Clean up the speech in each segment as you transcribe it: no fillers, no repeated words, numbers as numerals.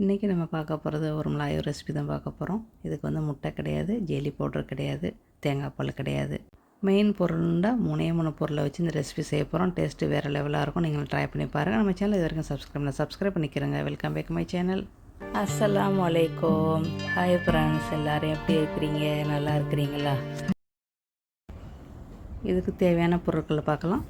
இன்றைக்கி நம்ம பார்க்க போகிறது ஒரு மிளகாய் ரெசிபி தான் பார்க்க போகிறோம். இதுக்கு வந்து முட்டை கிடையாது, ஜெல்லி பவுடர் கிடையாது, தேங்காய் பால் கிடையாது. மெயின் பொருள்னா 3 பொருளை வச்சு இந்த ரெசிபி செய்ய போகிறோம். டேஸ்ட்டு வேறு லெவலாக இருக்கும். நீங்கள் ட்ரை பண்ணி பாருங்கள். நம்ம சேனல் இது வரைக்கும் சப்ஸ்கிரைப் பண்ணிக்கிறேங்க. Welcome back my channel. அஸ்ஸலாமு அலைக்கும். ஹாய் ஃப்ரெண்ட்ஸ், எல்லோரும் எப்படி இருக்கிறீங்க? நல்லா இருக்கிறீங்களா? இதுக்கு தேவையான பொருட்களை பார்க்கலாம்.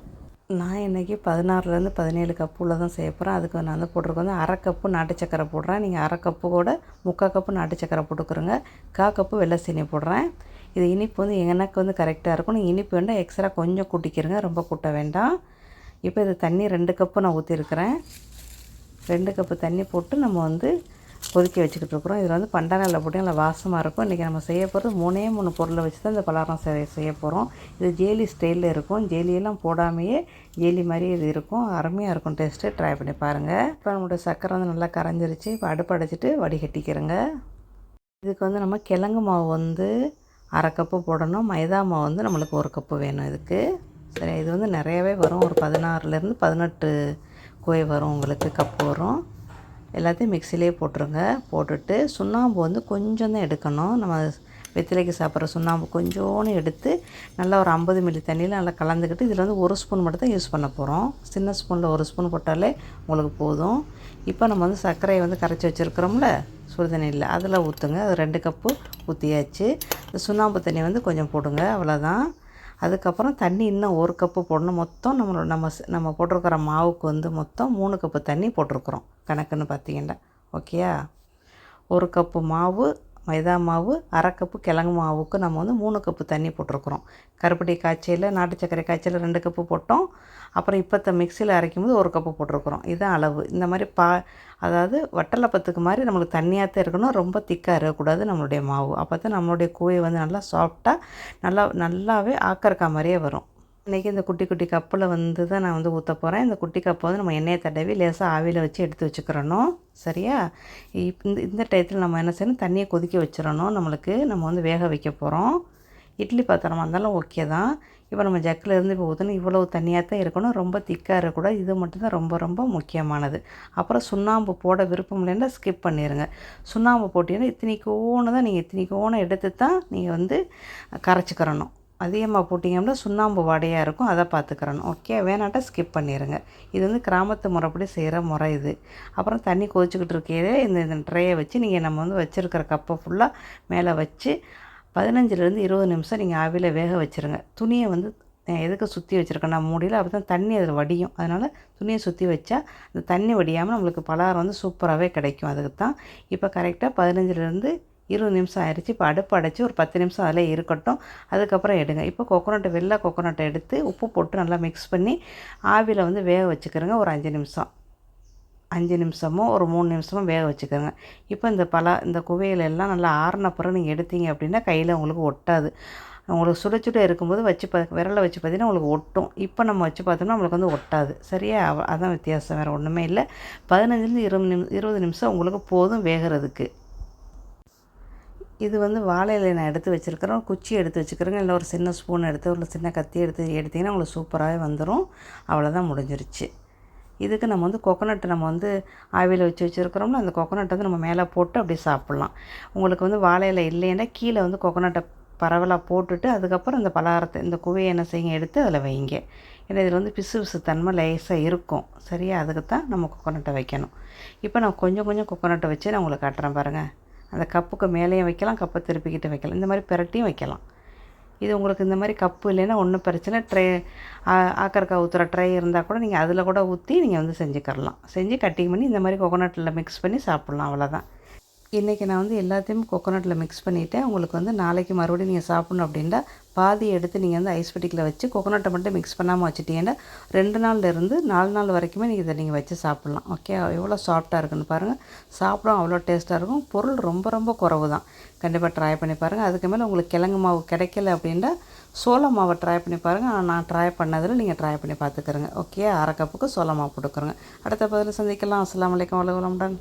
நான் இன்றைக்கி 16லேருந்து 17 கப்புள்ள தான் செய்ய போகிறேன். அதுக்கு நான் வந்து போட்டிருக்க வந்து அரை கப்பு நாட்டு சக்கரை போடுறேன். நீங்கள் அரை கப்பு கூட 3/4 கப்பு நாட்டு சக்கரை போட்டுக்கிறோங்க. 1/4 கப்பு வெள்ளை சீனி போடுறேன். இது இனிப்பு வந்து எனக்கு வந்து கரெக்டாக இருக்கும். நீங்கள் இனிப்பு வேண்டாம், எக்ஸ்ட்ரா கொஞ்சம் கூட்டிக்கிறங்க, ரொம்ப கூட்ட வேண்டாம். இப்போ இது தண்ணி 2 கப்பு நான் ஊற்றிருக்கிறேன். 2 கப்பு தண்ணி போட்டு நம்ம வந்து கொதிக்க வச்சுக்கிட்டு இருக்கிறோம். இதில் வந்து பண்டாங்கல்ல போட்டு நல்லா வாசமாக இருக்கும். இன்றைக்கி நம்ம செய்ய போகிறது 3 பொருளை வச்சு தான் இந்த பலகாரம் செய்ய போகிறோம். இது ஜேலி ஸ்டைலில் இருக்கும். ஜேலியெல்லாம் போடாமையே ஜேலி மாதிரி இது இருக்கும். அருமையாக இருக்கும். டேஸ்ட்டு ட்ரை பண்ணி பாருங்கள். இப்போ நம்மளுடைய சக்கரை வந்து நல்லா கரைஞ்சிருச்சு. இப்போ அடுப்பு அடைச்சிட்டு வடிகட்டிக்கிறேங்க. இதுக்கு வந்து நம்ம கிழங்கு மாவு வந்து அரை கப்பு போடணும். மைதா மாவு வந்து நம்மளுக்கு 1 கப்பு வேணும் இதுக்கு. சரி, இது வந்து நிறையவே வரும். ஒரு 16லேருந்து 18 கோய் வரும், உங்களுக்கு கப்பு வரும். எல்லாத்தையும் மிக்சிலே போட்டுருங்க. போட்டுட்டு சுண்ணாம்பு வந்து கொஞ்சம் தான் எடுக்கணும். நம்ம வெத்திலைக்கு சாப்பிட்ற சுண்ணாம்பு கொஞ்சோன்னு எடுத்து நல்லா ஒரு 50 மில்லி தண்ணியில் நல்லா கலந்துக்கிட்டு இதில் வந்து 1 ஸ்பூன் மட்டும் தான் யூஸ் பண்ண போகிறோம். சின்ன ஸ்பூனில் 1 ஸ்பூன் போட்டாலே உங்களுக்கு போதும். இப்போ நம்ம வந்து சர்க்கரையை வந்து கரைச்சி வச்சுருக்கிறோம்ல சுடுதண்ணியில், அதில் ஊற்றுங்க. அது 2 கப்பு ஊற்றியாச்சு. இந்த சுண்ணாம்பு தண்ணி வந்து கொஞ்சம் போடுங்க, அவ்வளோதான். அதுக்கப்புறம் தண்ணி இன்னும் 1 கப்பு போடணும். மொத்தம் நம்ம போட்டிருக்கிற மாவுக்கு வந்து மொத்தம் 3 கப்பு தண்ணி போட்டிருக்குறோம் கணக்குன்னு பார்த்தீங்கன்னா. ஓகேயா? 1 கப்பு மாவு மைதா மாவு, அரை கப்பு கிழங்கு மாவுக்கு நம்ம வந்து 3 கப்பு தண்ணி போட்டிருக்குறோம். கருப்பட்டி காய்ச்சலில் நாட்டு சர்க்கரை காய்ச்சலில் 2 கப்பு போட்டோம். அப்புறம் இப்போ மிக்சியில் அரைக்கும்போது 1 கப்பு போட்டிருக்குறோம். இதுதான் அளவு. இந்த மாதிரி அதாவது வட்டலப்பத்துக்கு மாதிரி நம்மளுக்கு தண்ணியாக இருக்கணும். ரொம்ப திக்காக இருக்கக்கூடாது நம்மளுடைய மாவு. அப்போ தான் நம்மளுடைய கூவை வந்து நல்லா சாஃப்டாக நல்லாவே ஆக்கறக்கா மாதிரியே வரும். இன்றைக்கி இந்த குட்டி குட்டி கப்பில் வந்து தான் நான் வந்து ஊற்ற போகிறேன். இந்த குட்டி கப்பை வந்து நம்ம எண்ணெயை தடவி லேசாக ஆவியில் வச்சு எடுத்து வச்சுக்கிறணும். சரியா? இந்த டயத்தில் நம்ம என்ன செய்யணும், தண்ணியை கொதிக்க வச்சிடணும். நம்ம வந்து வேக வைக்க போகிறோம். இட்லி பாத்திரமாக இருந்தாலும் ஓகே தான். இப்போ நம்ம ஜக்கில் இருந்து இப்போ ஊற்றணும். இவ்வளவு தண்ணியாக தான் இருக்கணும். ரொம்ப திக்காக இருக்கக்கூடாது. இது மட்டும்தான் ரொம்ப ரொம்ப முக்கியமானது. அப்புறம் சுண்ணாம்பு போட விருப்பம் இல்லைன்னா ஸ்கிப் பண்ணிடுங்க. சுண்ணாம்பு போட்டிங்கன்னா இத்தனைக்கோன்னு தான் நீங்கள் இத்தனைக்கோன்னு எடுத்து தான் நீங்கள் வந்து கரைச்சிக்கிறணும். அதிகமாக போட்டிங்கன்னா சுண்ணாம்பு வாடையாக இருக்கும், அதை பார்த்துக்கிறணும். ஓகே, வேணாட்டா ஸ்கிப் பண்ணிடுங்க. இது வந்து கிராமத்து முறைப்படி செய்கிற முறை இது. அப்புறம் தண்ணி கொதிச்சுக்கிட்டு இருக்கையிலே இந்த ட்ரையை வச்சு நீங்கள் நம்ம வந்து வச்சுருக்கிற கப்பை ஃபுல்லாக மேலே வச்சு 15லேருந்து 20 நிமிஷம் நீங்கள் ஆவியில் வேக வச்சுருங்க. துணியை வந்து எதுக்கு சுற்றி வச்சுருக்கேன் நான் மூடியில், அப்போ தான் தண்ணி அதில் வடியும். அதனால் துணியை சுற்றி வச்சா அந்த தண்ணி வடியாமல் நம்மளுக்கு பலகாரம் வந்து சூப்பராகவே கிடைக்கும். அதுக்கு தான் இப்போ கரெக்டாக 15லேருந்து 20 நிமிஷம் ஆயிடுச்சு. இப்போ அடுப்பு அடைச்சி ஒரு 10 நிமிஷம் அதில் இருக்கட்டும். அதுக்கப்புறம் எடுங்க. இப்போ வெள்ளை கோகோனட்டை எடுத்து உப்பு போட்டு நல்லா மிக்ஸ் பண்ணி ஆவியில் வந்து வேக வச்சுக்கிறோங்க. ஒரு 5 நிமிஷம் 5 நிமிஷமோ ஒரு 3 நிமிஷமோ வேக வச்சுக்கிறோங்க. இப்போ இந்த குவையிலெல்லாம் நல்லா ஆறின பிறகு நீங்கள் எடுத்தீங்க அப்படின்னா கையில் உங்களுக்கு ஒட்டாது. உங்களுக்கு சுட இருக்கும்போது விரலை வச்சு பார்த்தீங்கன்னா உங்களுக்கு ஒட்டும். இப்போ நம்ம வச்சு பார்த்தோம்னா நம்மளுக்கு வந்து ஒட்டாது. சரியா? அதான் வித்தியாசம், வேறு ஒன்றுமே இல்லை. 15லேருந்து 20 நிமிஷம் உங்களுக்கு போதும் வேகிறதுக்கு. இது வந்து வாழை இலை நான் எடுத்து வச்சுருக்கிறேன். குச்சி எடுத்து வச்சுக்கிறேங்க. இல்லை ஒரு சின்ன ஸ்பூன் எடுத்து ஒரு சின்ன கத்தி எடுத்திங்கன்னா உங்களுக்கு சூப்பராகவே வந்துடும். அவ்வளோதான், முடிஞ்சிருச்சு. இதுக்கு நம்ம வந்து கொக்கனட்டை நம்ம வந்து ஆவியில் வச்சுருக்கிறோம்னா அந்த கொக்கனட்டை வந்து நம்ம மேலே போட்டு அப்படியே சாப்பிட்லாம். உங்களுக்கு வந்து வாழை இலை இல்லைன்னா கீழே வந்து கொக்கனட்டை பரவலாக போட்டுட்டு அதுக்கப்புறம் இந்த பலகாரத்தை இந்த குவையை என்ன செய்யுங்க எடுத்து அதில் வைங்க. ஏன்னா இதில் வந்து பிசு தன்மை லேசாக இருக்கும். சரியா? அதுக்கு தான் நம்ம கொக்கனட்டை வைக்கணும். இப்போ நான் கொஞ்சம் கொக்கனட்டை வச்சு நான் உங்களுக்கு காட்டுறேன் பாருங்கள். அந்த கப்புக்கு மேலேயும் வைக்கலாம், கப்பை திருப்பிக்கிட்டு வைக்கலாம், இந்த மாதிரி பிரட்டியும் வைக்கலாம். இது உங்களுக்கு இந்த மாதிரி கப்பு இல்லைன்னா ஒன்றும் பிரச்சனை. ஆக்கறக்காய் ஊற்றுற ட்ரை இருந்தால் கூட நீங்கள் அதில் கூட ஊற்றி நீங்கள் வந்து செஞ்சுக்கரலாம். செஞ்சு கட்டிங் பண்ணி இந்த மாதிரி கொக்கோனட்டில் மிக்ஸ் பண்ணி சாப்பிட்லாம். அவ்வளோதான். இன்றைக்கி நான் வந்து எல்லாத்தையும் கொக்கோனட்டில் மிக்ஸ் பண்ணிவிட்டேன். உங்களுக்கு வந்து நாளைக்கு மறுபடியும் நீங்கள் சாப்பிட்ணும் அப்படின்னா பாதி எடுத்து நீங்கள் வந்து ஐஸ் பெட்டிக்கில் வச்சு கொக்கோனட்டை மட்டும் மிக்ஸ் பண்ணாமல் வச்சுட்டீங்கன்னா 2 நாள்லேருந்து 4 நாள் வரைக்குமே நீங்கள் வச்சு சாப்பிட்லாம். ஓகே, எவ்வளோ சாஃப்டாக இருக்குன்னு பாருங்கள். சாப்பிடும் அவ்வளோ டேஸ்ட்டாக இருக்கும். பொருள் ரொம்ப குறைவு தான். கண்டிப்பாக ட்ரை பண்ணி பாருங்கள். அதுக்கு மேலே உங்களுக்கு கிழங்கு மாவு கிடைக்கல அப்படின்னா சோள மாவை ட்ரை பண்ணி பாருங்கள். நான் ட்ரை பண்ணதில் நீங்கள் ட்ரை பண்ணி பார்த்துக்கிறங்க. ஓகே, அரை கப்புக்கு சோள மாவு போட்டுக்கிறோங்க. அடுத்த பதில் சந்திக்கலாம். அஸ்ஸலாமு அலைக்கும். வலைக்கம்.